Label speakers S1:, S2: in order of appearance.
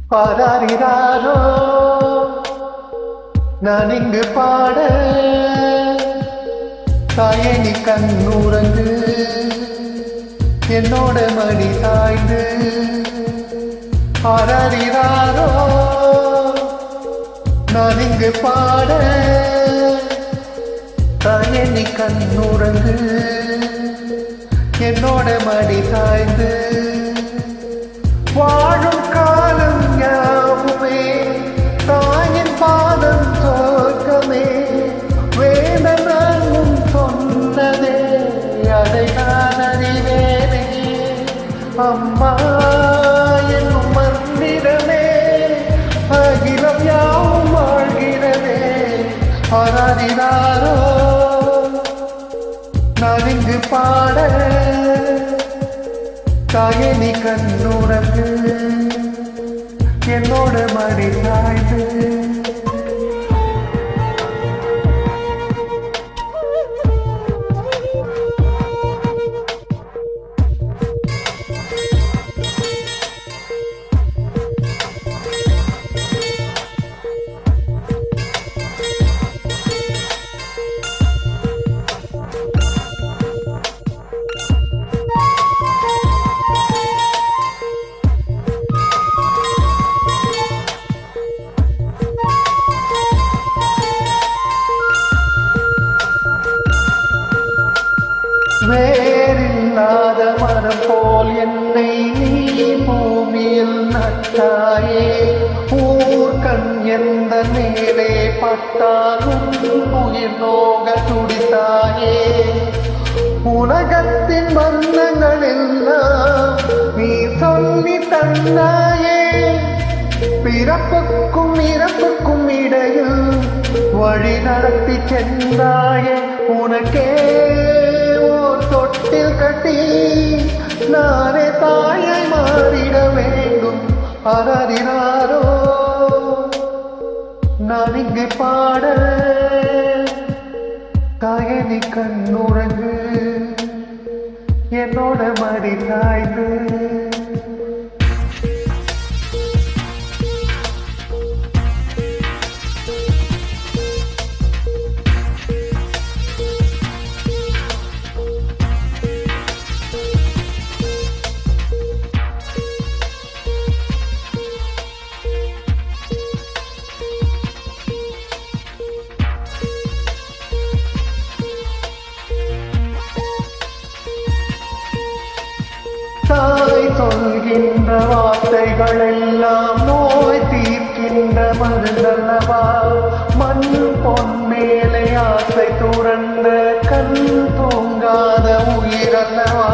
S1: பாராரிராரோ நான் இங்கு பாட தாயே நீ கண்ணுறங்கு என்னோட மடி சாய்ந்து பாராரிராரோ நான் இங்கு பாட தாயே நீ கண்ணுறங்கு என்னோட மடி சாய்ந்து வாழும் காலம் யாவுமே தாயின் பாதம் சொர்க்கமே வேதனும் சொன்னதே அதை நான் அறிவேனே அம்மா என்னும் மந்திரமே அகிலம் யாவும் வாழ்கிறதே ஆராதினாரோ நான் இங்கு பாட தாயே நீ கண்ணுறங்கு என்னோட மடி சாய்ந்து வேறில்லாத மனம் போல் என்னை நீ பூமியில் நட்டாயே ஊர்கண் எந்த மேலே பட்டாலும் உயிர் நோக துடித்தாயே உலகத்தின் வண்ணங்கள் எல்லாம் நீ சொல்லி தந்தாயே பிறப்புக்கும் இறப்புக்கும் இடையில் வழி நடத்தி சென்றாயே உனக்கே தொட்டில் கட்டி நானே தாயை மாறிட வேண்டும் அறறினாரோ நான் இங்கே பாட தாயே நீ கண்ணுறங்கு என்னோட மடி சாய்ந்து தாய் சொல்கின்ற வார்த்தைகள் எல்லாம் நோய் தீர்க்கின்ற மருந்தல்லவா மண் பொன் மேலே ஆசை துறந்த கண் தூங்காத உயிரல்லவா